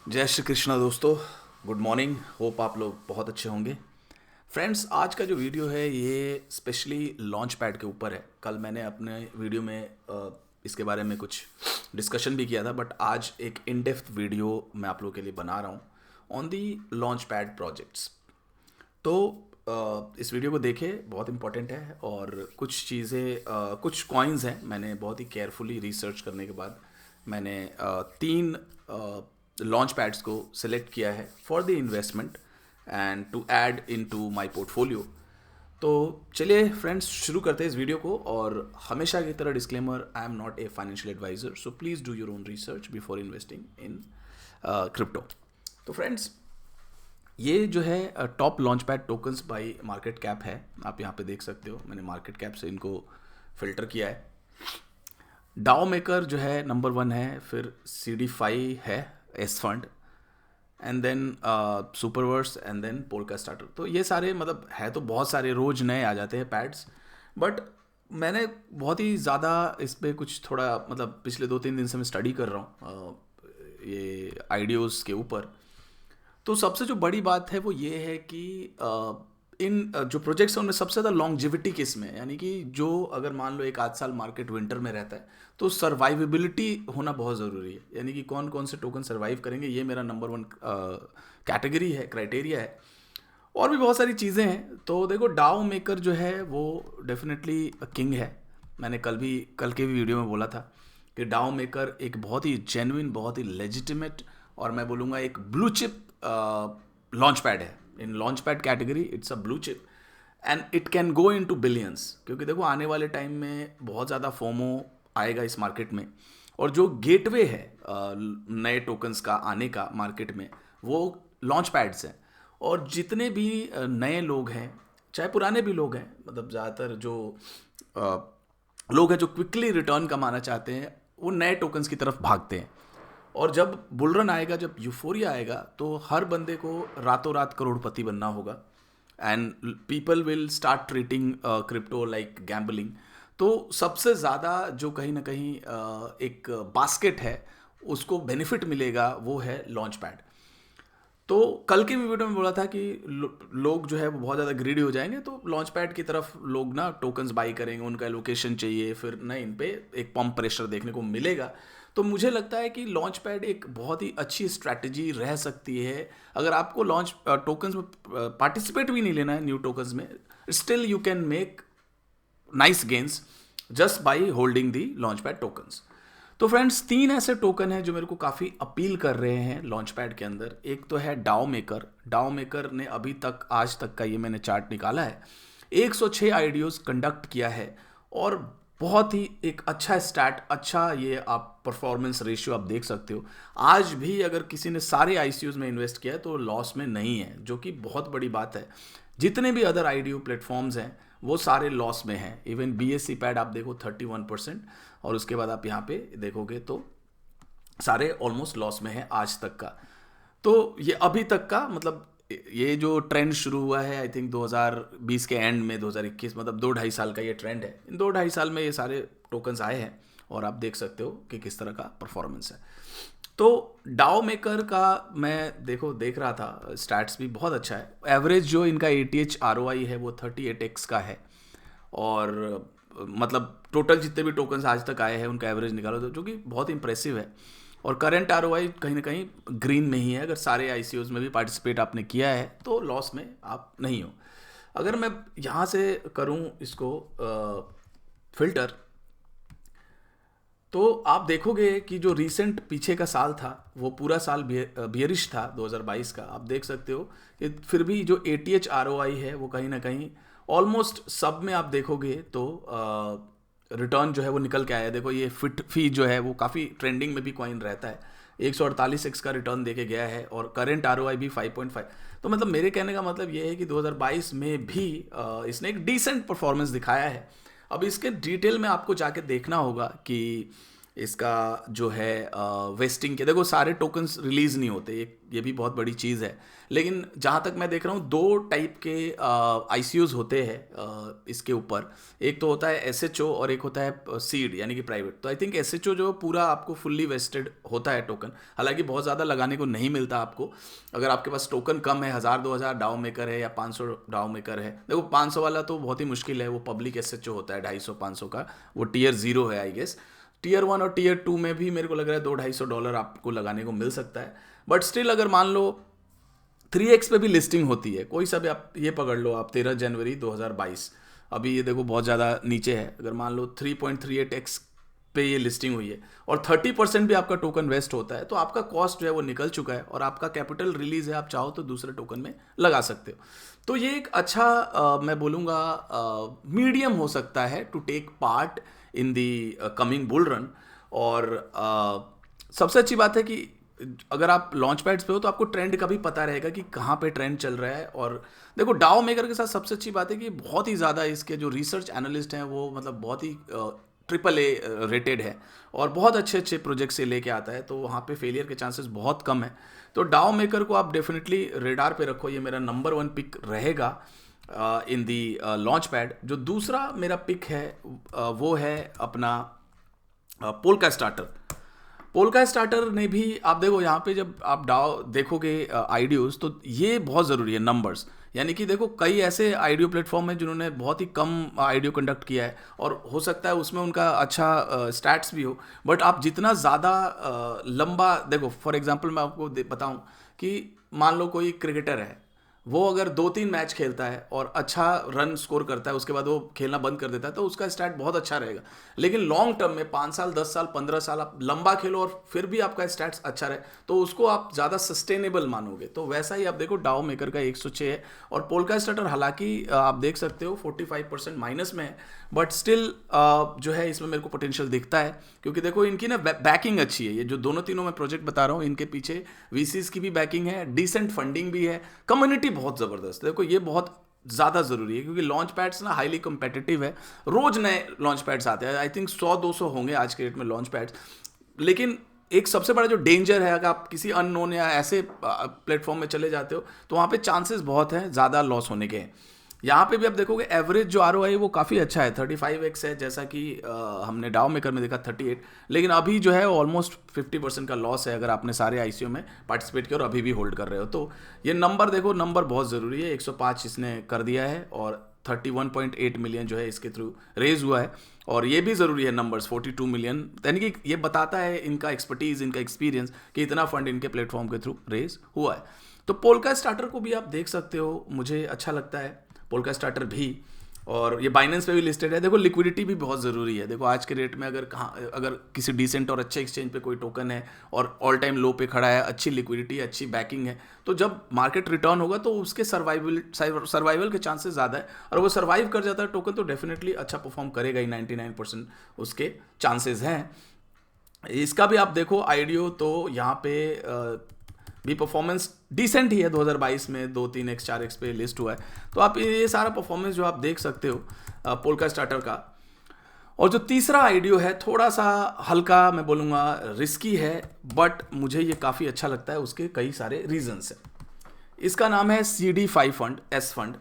जय श्री कृष्णा दोस्तों। Good morning. Hope आप लोग बहुत अच्छे होंगे। फ्रेंड्स, आज का जो वीडियो है ये स्पेशली लॉन्च पैड के ऊपर है। कल मैंने अपने वीडियो में इसके बारे में कुछ डिस्कशन भी किया था, बट आज एक इन डेप्थ वीडियो मैं आप लोगों के लिए बना रहा हूँ on the launch pad projects. तो इस वीडियो को देखें, बहुत इंपॉर्टेंट है। और कुछ चीज़ें, कुछ कॉइन्स हैं, मैंने बहुत ही केयरफुली रिसर्च करने के बाद मैंने तीन लॉन्च पैड्स को सिलेक्ट किया है for the investment and to add into my portfolio. तो चलिए फ्रेंड्स, शुरू करते हैं इस वीडियो को। और हमेशा की तरह disclaimer, I am not a financial advisor, so please do your own research before investing in crypto. तो फ्रेंड्स, ये जो है top launch pad tokens by market cap है। आप यहाँ पे देख सकते हो, मैंने मार्केट कैप से इनको फिल्टर किया है। डाओ मेकर जो है नंबर 1 है, फिर CD5 है, S fund, and then superverse, and then polkastarter. तो ये सारे मतलब है तो बहुत सारे, रोज नए आ जाते हैं पैड्स। बट मैंने बहुत ही ज़्यादा इस पर कुछ थोड़ा मतलब पिछले 2-3 दिन से मैं स्टडी कर रहा हूँ ये आइडियोज़ के ऊपर। तो सबसे जो बड़ी बात है वो ये है कि जो प्रोजेक्ट्स हैं उनमें सबसे ज़्यादा लॉन्गजिविटी किस में है, यानी कि जो अगर मान लो एक आध साल मार्केट विंटर में रहता है तो सर्वाइवेबिलिटी होना बहुत ज़रूरी है। यानी कि कौन कौन से टोकन सर्वाइव करेंगे, ये मेरा नंबर 1 कैटेगरी है, क्राइटेरिया है। और भी बहुत सारी चीज़ें हैं। तो देखो, डाओ मेकर जो है वो डेफिनेटली किंग है। मैंने कल के भी वीडियो में बोला था कि डाओ मेकर एक बहुत ही जेन्युइन, बहुत ही लेजिटिमेट, और मैं बोलूँगा एक ब्लू चिप लॉन्च पैड है। In launch pad category it's a blue chip and it can go in to billions. क्योंकि देखो, आने वाले टाइम में बहुत ज़्यादा फोमो आएगा इस मार्केट में, और जो गेटवे है नए टोकन्स का आने का मार्केट में, वो लॉन्च पैड्स हैं। और जितने भी नए लोग हैं, चाहे पुराने भी लोग हैं, मतलब ज़्यादातर जो लोग हैं जो क्विकली रिटर्न कमाना चाहते हैं, वो नए टोकन्स की तरफ भागते हैं। और जब बुलरन आएगा, जब यूफोरिया आएगा, तो हर बंदे को रातों रात करोड़पति बनना होगा and people will start treating crypto like gambling. तो सबसे ज़्यादा जो कहीं ना कहीं एक बास्केट है उसको बेनिफिट मिलेगा, वो है लॉन्च पैड। तो कल के वीडियो में बोला था कि लोग जो है वो बहुत ज़्यादा ग्रीडी हो जाएंगे, तो लॉन्च पैड की तरफ लोग ना टोकन्स बाई करेंगे, उनका एलोकेशन चाहिए, फिर ना इन पे एक पंप प्रेशर देखने को मिलेगा। तो मुझे लगता है कि लॉन्च पैड एक बहुत ही अच्छी स्ट्रैटेजी रह सकती है। अगर आपको लॉन्च टोकन्स में पार्टिसिपेट भी नहीं लेना है, न्यू टोकन्स में, still you can make nice gains just by holding the launch pad tokens. तो फ्रेंड्स, 3 ऐसे टोकन हैं जो मेरे को काफ़ी अपील कर रहे हैं लॉन्च पैड के अंदर। एक तो है डाओ मेकर। डाओ मेकर ने अभी तक, आज तक का ये मैंने चार्ट निकाला है, 106 आईडीओज कंडक्ट किया है, और बहुत ही एक अच्छा स्टैट, अच्छा ये आप परफॉर्मेंस रेशियो आप देख सकते हो। आज भी अगर किसी ने सारे आईसीयूज में इन्वेस्ट किया है तो लॉस में नहीं है, जो कि बहुत बड़ी बात है। जितने भी अदर आईडीओ प्लेटफॉर्म्स हैं वो सारे लॉस में हैं। इवन BSC पैड आप देखो 31%, और उसके बाद आप यहाँ पे देखोगे तो सारे ऑलमोस्ट लॉस में है आज तक का। तो ये अभी तक का मतलब ये जो ट्रेंड शुरू हुआ है, आई थिंक 2020 के एंड में, 2021, मतलब 2-2.5 साल का ये ट्रेंड है। इन 2-2.5 साल में ये सारे टोकन्स आए हैं, और आप देख सकते हो कि किस तरह का परफॉर्मेंस है। तो डाओ मेकर का मैं देख रहा था, स्टैट्स भी बहुत अच्छा है। एवरेज जो इनका ATH ROI है वो 38x का है। और मतलब टोटल जितने भी टोकन्स आज तक आए हैं उनका एवरेज निकालो तो, जो कि बहुत इंप्रेसिव है। और करंट ROI कहीं ना कहीं ग्रीन में ही है। अगर सारे ICOs में भी पार्टिसिपेट आपने किया है तो लॉस में आप नहीं हो। अगर मैं यहाँ से करूँ इसको फिल्टर, तो आप देखोगे कि जो रीसेंट पीछे का साल था वो पूरा साल बियरिश था 2022 का। आप देख सकते हो कि फिर भी जो ATH ROI है वो कहीं ना कहीं ऑलमोस्ट सब में आप देखोगे तो रिटर्न जो है वो निकल के आया है। देखो, ये फिट फी जो है वो काफ़ी ट्रेंडिंग में भी कॉइन रहता है, 148x का रिटर्न देके गया है, और करेंट ROI भी 5.5। तो मतलब मेरे कहने का मतलब ये है कि 2022 में भी इसने एक डिसेंट परफॉर्मेंस दिखाया है। अब इसके डिटेल में आपको जाके देखना होगा कि इसका जो है वेस्टिंग के, देखो सारे टोकन्स रिलीज नहीं होते, ये भी बहुत बड़ी चीज़ है। लेकिन जहाँ तक मैं देख रहा हूँ, दो टाइप के आईसीयूज होते हैं इसके ऊपर। एक तो होता है एसएचओ और एक होता है सीड यानी कि प्राइवेट। तो आई थिंक एसएचओ जो पूरा आपको फुल्ली वेस्टेड होता है टोकन, हालांकि बहुत ज़्यादा लगाने को नहीं मिलता आपको। अगर आपके पास टोकन कम है, 1000-2000 डाउ मेकर है या 500 डाउ मेकर है, देखो 500 वाला तो बहुत ही मुश्किल है, वो पब्लिक एसएचओ होता है 250-500 का, वो टीयर 0 है आई गेस। टीयर 1 और टीयर 2 में भी मेरे को लग रहा है $200-250 आपको लगाने को मिल सकता है। बट स्टिल अगर मान लो 3x पे भी लिस्टिंग होती है, कोई सा भी आप ये पकड़ लो, आप 13 जनवरी 2022, अभी ये देखो बहुत ज़्यादा नीचे है, अगर मान लो 3.38x पे ये लिस्टिंग हुई है और 30% भी आपका टोकन वेस्ट होता है, तो आपका कॉस्ट जो है वो निकल चुका है और आपका कैपिटल रिलीज है, आप चाहो तो दूसरे टोकन में लगा सकते हो। तो ये एक अच्छा मैं बोलूँगा मीडियम हो सकता है to take part in the coming bull run. और सबसे अच्छी बात है कि अगर आप लॉन्च पैड्स पे हो तो आपको ट्रेंड का भी पता रहेगा कि कहाँ पे ट्रेंड चल रहा है। और देखो डाओ मेकर के साथ सबसे अच्छी बात है कि बहुत ही ज़्यादा इसके जो रिसर्च एनालिस्ट हैं वो मतलब बहुत ही AAA रेटेड है और बहुत अच्छे अच्छे प्रोजेक्ट से लेके आता है, तो वहाँ पे फेलियर के चांसेस बहुत कम है। तो डाओ मेकर को आप डेफिनेटली रेडार पे रखो, ये मेरा नंबर 1 पिक रहेगा इन दी लॉन्च पैड। जो दूसरा मेरा पिक है वो है अपना पोल्का स्टार्टर। पोल्का स्टार्टर ने भी, आप देखो यहाँ पे जब आप डाओ देखोगे आईडियोज, तो ये बहुत ज़रूरी है नंबर्स। यानी कि देखो कई ऐसे आईडियो प्लेटफॉर्म हैं जिन्होंने बहुत ही कम आईडियो कंडक्ट किया है और हो सकता है उसमें उनका अच्छा स्टैट्स भी हो, बट आप जितना ज़्यादा लंबा देखो, फॉर एग्जांपल मैं आपको बताऊं कि मान लो कोई क्रिकेटर है, वो अगर 2-3 मैच खेलता है और अच्छा रन स्कोर करता है, उसके बाद वो खेलना बंद कर देता है, तो उसका स्टैट बहुत अच्छा रहेगा। लेकिन लॉन्ग टर्म में 5 साल 10 साल 15 साल आप लंबा खेलो और फिर भी आपका स्टैट्स अच्छा रहे, तो उसको आप ज़्यादा सस्टेनेबल मानोगे। तो वैसा ही आप देखो डाओ मेकर का 106 है और पोल्का स्टार्टर हालांकि आप देख सकते हो 45% माइनस में है, बट स्टिल जो है इसमें मेरे को पोटेंशियल दिखता है, क्योंकि देखो इनकी ना बैकिंग अच्छी है। ये जो दोनों तीनों मैं प्रोजेक्ट बता रहा हूँ, इनके पीछे वीसीज की भी बैकिंग है, डिसेंट फंडिंग भी है, कम्युनिटी बहुत ज़बरदस्त है। देखो ये बहुत ज़्यादा ज़रूरी है क्योंकि लॉन्च पैड्स ना हाईली कम्पिटिटिव है, रोज़ नए लॉन्च पैड्स आते हैं, आई थिंक 100-200 होंगे आज के डेट में लॉन्च पैड्स। लेकिन एक सबसे बड़ा जो डेंजर है, अगर आप किसी अननोन या ऐसे प्लेटफॉर्म में चले जाते हो तो वहाँ पे चांसेस बहुत हैं ज़्यादा लॉस होने के हैं। यहाँ पे भी आप देखोगे एवरेज जो ROI वो काफ़ी अच्छा है, 35x है, जैसा कि हमने डाओ मेकर में देखा 38, लेकिन अभी जो है ऑलमोस्ट 50% का लॉस है अगर आपने सारे ICO में पार्टिसिपेट किया और अभी भी होल्ड कर रहे हो। तो ये नंबर देखो, नंबर बहुत ज़रूरी है, 105 इसने कर दिया है और 31.8 मिलियन जो है इसके थ्रू रेज हुआ है। और ये भी ज़रूरी है नंबर्स 42 मिलियन, यानी कि ये बताता है इनका एक्सपर्टीज़, इनका एक्सपीरियंस कि इतना फंड इनके प्लेटफॉर्म के थ्रू रेज हुआ है। तो पोल्का स्टार्टर को भी आप देख सकते हो, मुझे अच्छा लगता है पोल्का स्टार्टर भी, और ये बाइनेंस पे भी लिस्टेड है। देखो लिक्विडिटी भी बहुत ज़रूरी है। देखो आज के रेट में अगर किसी डिसेंट और अच्छे एक्सचेंज पे कोई टोकन है और ऑल टाइम लो पे खड़ा है, अच्छी लिक्विडिटी, अच्छी बैकिंग है, तो जब मार्केट रिटर्न होगा तो उसके सर्वाइवल के चांसेस ज़्यादा है, और वो सर्वाइव कर जाता है टोकन तो डेफिनेटली अच्छा परफॉर्म करेगा ही, 99% उसके चांसेस हैं। इसका भी आप देखो आईडियो, तो यहाँ पे भी परफॉर्मेंस डिसेंट ही है, 2022 में 2-3x 4x पे लिस्ट हुआ है। तो आप ये सारा परफॉर्मेंस जो आप देख सकते हो पोल्का स्टार्टर का। और जो तीसरा आईडियो है थोड़ा सा हल्का मैं बोलूँगा रिस्की है, बट मुझे ये काफ़ी अच्छा लगता है, उसके कई सारे रीजंस हैं। इसका नाम है CD5 फंड, एस फंड।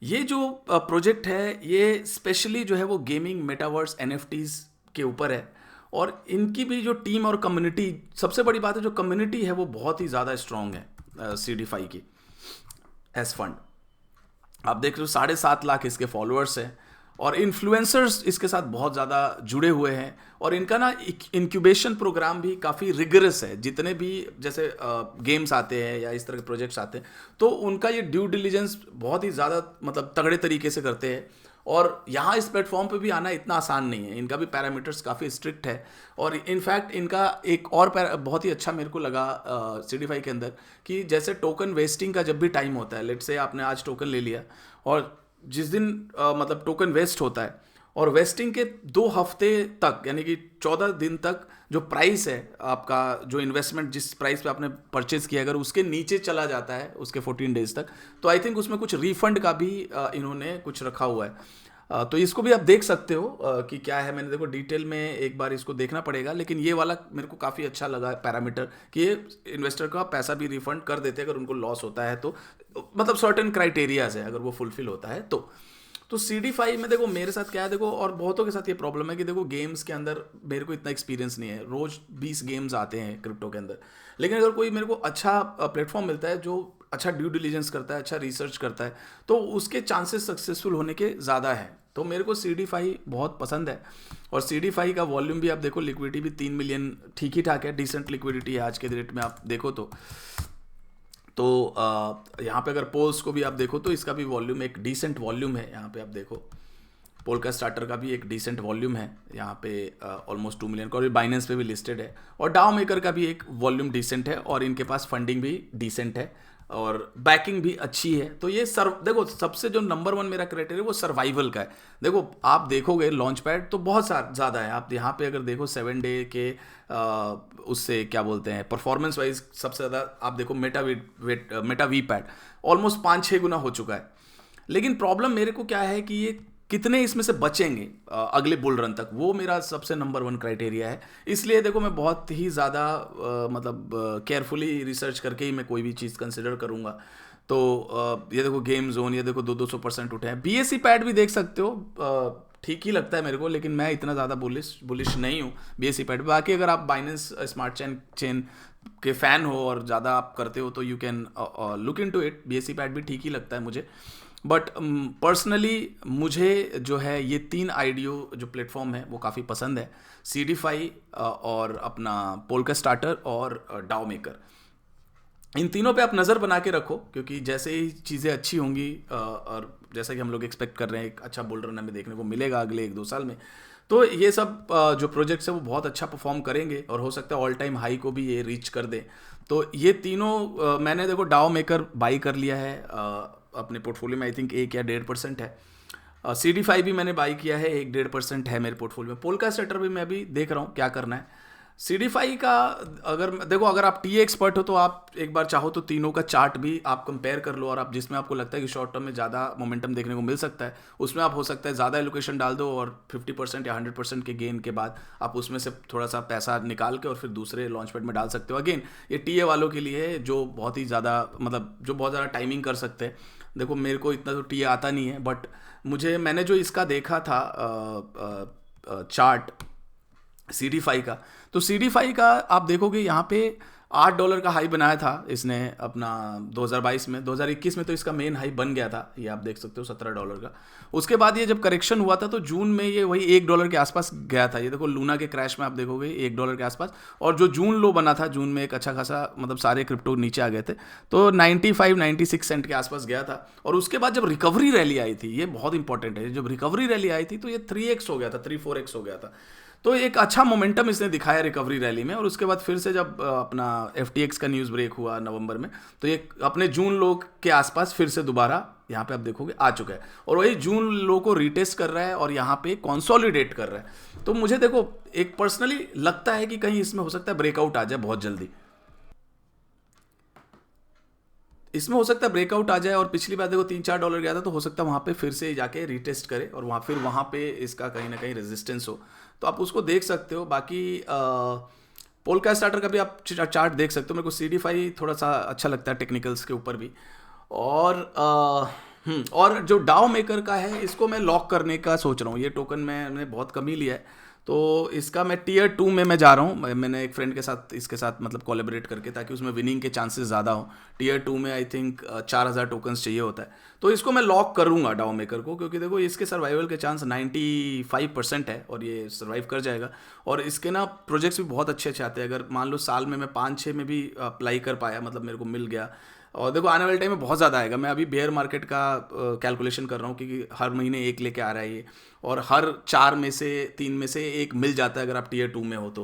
ये जो प्रोजेक्ट है ये स्पेशली जो है वो गेमिंग, मेटावर्स, NFTs के ऊपर है, और इनकी भी जो टीम और कम्युनिटी, सबसे बड़ी बात है जो कम्युनिटी है वो बहुत ही ज़्यादा स्ट्रॉन्ग है CD5 की। एस फंड आप देख रहे हो 7.5 लाख इसके फॉलोअर्स हैं और इन्फ्लुएंसर्स इसके साथ बहुत ज़्यादा जुड़े हुए हैं, और इनका ना इंक्यूबेशन प्रोग्राम भी काफ़ी रिगरस है। जितने भी जैसे गेम्स आते हैं या इस तरह के प्रोजेक्ट्स आते हैं तो उनका ये ड्यू डिलिजेंस बहुत ही ज़्यादा मतलब तगड़े तरीके से करते हैं, और यहाँ इस प्लेटफॉर्म पे भी आना इतना आसान नहीं है। इनका भी पैरामीटर्स काफ़ी स्ट्रिक्ट है, और इनफैक्ट इनका एक और बहुत ही अच्छा मेरे को लगा CD5 के अंदर कि जैसे टोकन वेस्टिंग का जब भी टाइम होता है, लेट्स से आपने आज टोकन ले लिया और जिस दिन मतलब टोकन वेस्ट होता है, और वेस्टिंग के 2 हफ्ते तक यानी कि 14 दिन तक जो प्राइस है आपका, जो इन्वेस्टमेंट जिस प्राइस पे आपने परचेज किया, अगर उसके नीचे चला जाता है उसके 14 डेज तक, तो आई थिंक उसमें कुछ रिफंड का भी इन्होंने कुछ रखा हुआ है। तो इसको भी आप देख सकते हो कि क्या है। मैंने देखो डिटेल में एक बार इसको देखना पड़ेगा, लेकिन ये वाला मेरे को काफ़ी अच्छा लगा पैरामीटर कि ये इन्वेस्टर का पैसा भी रिफंड कर देते हैं अगर उनको लॉस होता है तो, मतलब सर्टेन क्राइटेरियाज है अगर वो फुलफिल होता है तो CD5 में देखो मेरे साथ क्या है, देखो और बहुतों के साथ ये प्रॉब्लम है कि देखो गेम्स के अंदर मेरे को इतना एक्सपीरियंस नहीं है, रोज 20 गेम्स आते हैं क्रिप्टो के अंदर। लेकिन अगर कोई मेरे को अच्छा प्लेटफॉर्म मिलता है जो अच्छा ड्यू डिलीजेंस करता है, अच्छा रिसर्च करता है, तो उसके चांसेस सक्सेसफुल होने के ज़्यादा है। तो मेरे को CD5 बहुत पसंद है। और CD5 का वॉल्यूम भी आप देखो, लिक्विडिटी भी 3 मिलियन ठीक ही ठाक है, डिसेंट लिक्विडिटी है आज के डेट में आप देखो तो यहाँ पे अगर पोल्स को भी आप देखो तो इसका भी वॉल्यूम एक डिसेंट वॉल्यूम है। यहाँ पे आप देखो पोलका स्टार्टर का भी एक डिसेंट वॉल्यूम है यहाँ पे, ऑलमोस्ट 2 मिलियन का, और बाइनेंस पे भी लिस्टेड है। और डाउ मेकर का भी एक वॉल्यूम डिसेंट है और इनके पास फंडिंग भी डिसेंट है और बैकिंग भी अच्छी है। तो ये देखो सबसे जो नंबर 1 मेरा क्राइटेरिया वो सर्वाइवल का है। देखो आप देखोगे लॉन्च पैड तो बहुत ज़्यादा है, आप यहाँ पे अगर देखो 7 डे के उससे क्या बोलते हैं परफॉर्मेंस वाइज सबसे ज़्यादा आप देखो मेटा वी पैड ऑलमोस्ट 5-6 गुना हो चुका है। लेकिन प्रॉब्लम मेरे को क्या है कि ये कितने इसमें से बचेंगे अगले बुल रन तक, वो मेरा सबसे नंबर 1 क्राइटेरिया है। इसलिए देखो मैं बहुत ही ज़्यादा मतलब केयरफुली रिसर्च करके ही मैं कोई भी चीज़ कंसिडर करूँगा। तो ये देखो गेम जोन, ये देखो 200% उठे हैं। BSC पैड भी देख सकते हो, ठीक ही लगता है मेरे को, लेकिन मैं इतना ज़्यादा बुलिश नहीं हूँ BSC पैड। बाकी अगर आप बाइनेंस स्मार्ट चेन के फ़ैन हो और ज़्यादा आप करते हो तो you can look into it. BSC pad भी ठीक ही लगता है मुझे, बट पर्सनली मुझे जो है ये 3 आईडीओ जो प्लेटफॉर्म है वो काफ़ी पसंद है, CD5 और अपना पोलका स्टार्टर और डाउ मेकर। इन तीनों पे आप नज़र बना के रखो, क्योंकि जैसे ही चीज़ें अच्छी होंगी और जैसा कि हम लोग एक्सपेक्ट कर रहे हैं एक अच्छा बुल रन हमें देखने को मिलेगा अगले 1-2 साल में, तो ये सब जो प्रोजेक्ट्स है वो बहुत अच्छा परफॉर्म करेंगे और हो सकता है ऑल टाइम हाई को भी ये रीच कर दे। तो ये तीनों मैंने देखो डाउ मेकर बाई कर लिया है अपने पोर्टफोलियो में, आई थिंक 1 या 1.5% है। CD5 भी मैंने बाई किया है, 1-1.5% है मेरे पोर्टफोलियो में। पोलका स्टार्टर भी मैं अभी देख रहा हूँ क्या करना है। CD5 का अगर देखो, अगर आप टी एक्सपर्ट हो तो आप एक बार चाहो तो तीनों का चार्ट भी आप कंपेयर कर लो, और आप जिसमें आपको लगता है कि शॉर्ट टर्म में ज़्यादा मोमेंटम देखने को मिल सकता है उसमें आप हो सकता है ज़्यादा एलोकेशन डाल दो और 50% या 100% के गेन के बाद आप उसमें से थोड़ा सा पैसा निकाल के और फिर दूसरे लॉन्च पैड में डाल सकते हो। अगेन ये TA वालों के लिए है जो बहुत ही ज़्यादा मतलब जो बहुत ज़्यादा टाइमिंग कर सकते हैं। देखो मेरे को इतना तो TA आता नहीं है, बट मैंने जो इसका देखा था चार्ट CD5 का, तो CD5 का आप देखोगे यहाँ पे $8 का हाई बनाया था इसने अपना 2022 में। 2021 में तो इसका मेन हाई बन गया था, ये आप देख सकते हो $17 का। उसके बाद ये जब करेक्शन हुआ था तो जून में ये वही $1 के आसपास गया था। ये देखो लूना के क्रैश में आप देखोगे $1 के आसपास, और जो जून लो बना था, जून में एक अच्छा खासा मतलब सारे क्रिप्टो नीचे आ गए थे, तो 95-96 सेंट के आसपास गया था। और उसके बाद जब रिकवरी रैली आई थी, ये बहुत इंपॉर्टेंट है, जब रिकवरी रैली आई थी तो ये 3x हो गया था, 3-4x हो गया था। तो एक अच्छा मोमेंटम इसने दिखाया रिकवरी रैली में। और उसके बाद फिर से जब अपना FTX का न्यूज़ ब्रेक हुआ नवंबर में, तो ये अपने जून लो के आसपास फिर से दोबारा यहाँ पे आप देखोगे आ चुका है, और वही जून लो को रीटेस्ट कर रहा है और यहाँ पे कंसोलिडेट कर रहा है। तो मुझे देखो एक पर्सनली लगता है कि कहीं इसमें हो सकता है ब्रेकआउट आ जाए बहुत जल्दी, इसमें हो सकता है ब्रेकआउट आ जाए। और पिछली बार देखो $3-4 गया था, तो हो सकता है वहाँ पे फिर से जाके रीटेस्ट करे और वहाँ पे इसका कहीं ना कहीं रेजिस्टेंस हो, तो आप उसको देख सकते हो। बाकी पोलका स्टार्टर का भी आप चार्ट देख सकते हो। मेरे को CD5 थोड़ा सा अच्छा लगता है टेक्निकल्स के ऊपर भी। और जो डाउ मेकर का है इसको मैं लॉक करने का सोच रहा हूँ। ये टोकन मैंने बहुत कम ही लिया है, तो इसका मैं Tier 2 में मैं जा रहा हूँ। मैंने एक फ्रेंड के साथ इसके साथ मतलब कोलैबोरेट करके, ताकि उसमें विनिंग के चांसेस ज़्यादा हो। Tier 2 में आई थिंक 4000 टोकन्स चाहिए होता है, तो इसको मैं लॉक करूँगा डाउ मेकर को, क्योंकि देखो इसके सर्वाइवल के चांस 95% है और ये सर्वाइव कर जाएगा। और इसके ना प्रोजेक्ट्स भी बहुत अच्छे अच्छे आते हैं। अगर मान लो साल में मैं 5-6 में भी अप्लाई कर पाया, मतलब मेरे को मिल गया, और देखो आने वाले टाइम में बहुत ज़्यादा आएगा। मैं अभी बेयर मार्केट का कैलकुलेशन कर रहा हूँ, क्योंकि हर महीने एक लेके आ रहा है ये, और हर 4 में से 3 में से एक मिल जाता है अगर आप Tier 2 में हो तो।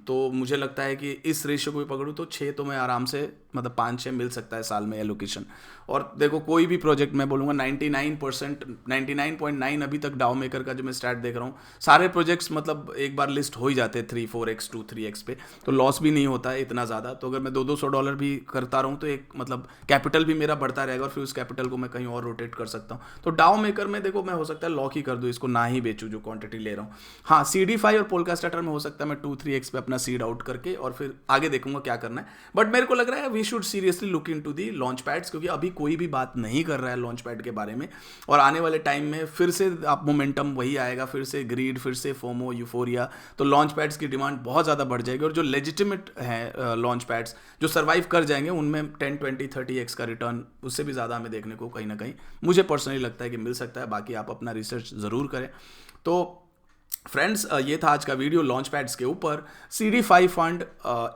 तो मुझे लगता है कि इस रेशियो को भी पकड़ूँ तो 6 तो मैं आराम से मतलब 5-6 मिल सकता है साल में एलोकेशन। और देखो कोई भी प्रोजेक्ट मैं बोलूँगा 99% 99.9 अभी तक डाउ मेकर का जो मैं स्टैट देख रहा हूँ, सारे प्रोजेक्ट्स मतलब एक बार लिस्ट हो ही जाते हैं 3-4x 2-3x पे, तो लॉस भी नहीं होता है इतना ज़्यादा। तो अगर मैं $200 भी करता रहूँ तो एक मतलब कैपिटल भी मेरा बढ़ता रहेगा और फिर उस कैपिटल को मैं कहीं और रोटेट कर सकता हूँ। तो डाउ मेकर में देखो मैं हो सकता है लॉक ही कर दूँ इसको, ना ही बेचूँ जो क्वांटिटी ले रहा हूँ। हाँ CD5 और पोल्का स्टार्टर में हो सकता है मैं 2-3x पे अपना सीड आउट करके और फिर आगे देखूंगा क्या करना है। बट मेरे को लग रहा है we should seriously look into the launch pads, क्योंकि अभी कोई भी बात नहीं कर रहा है लॉन्च पैड के बारे में। और आने वाले टाइम में फिर से आप मोमेंटम वही आएगा, फिर से ग्रीड, फिर से फोमो, यूफोरिया, तो लॉन्च पैड्स की डिमांड बहुत ज़्यादा बढ़ जाएगी। और जो लेजिटिमेट है लॉन्च पैड्स जो सर्वाइव कर जाएंगे उनमें 10-20-30x का रिटर्न उससे भी ज़्यादा हमें देखने को कहीं ना कहीं मुझे पर्सनली लगता है कि मिल सकता है। बाकी आप अपना रिसर्च ज़रूर करें। तो फ्रेंड्स ये था आज का वीडियो लॉन्च पैड्स के ऊपर। CD5 फंड,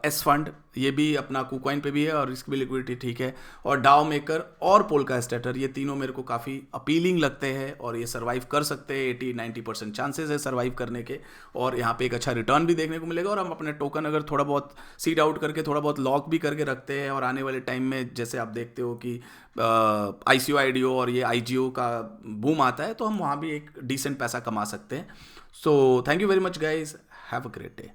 एस फंड, ये भी अपना कुकॉइन पे भी है और इसकी भी लिक्विडिटी ठीक है। और डाउ मेकर और पोल्का स्टार्टर, ये तीनों मेरे को काफ़ी अपीलिंग लगते हैं और ये सर्वाइव कर सकते हैं। 80-90% चांसेस है सर्वाइव करने के, और यहाँ पे एक अच्छा रिटर्न भी देखने को मिलेगा। और हम अपने टोकन अगर थोड़ा बहुत सीड आउट करके थोड़ा बहुत लॉक भी करके रखते हैं और आने वाले टाइम में जैसे आप देखते हो कि ICO IDO और ये IGO का बूम आता है तो हम वहाँ भी एक डिसेंट पैसा कमा सकते हैं। So thank you very much guys. Have a great day.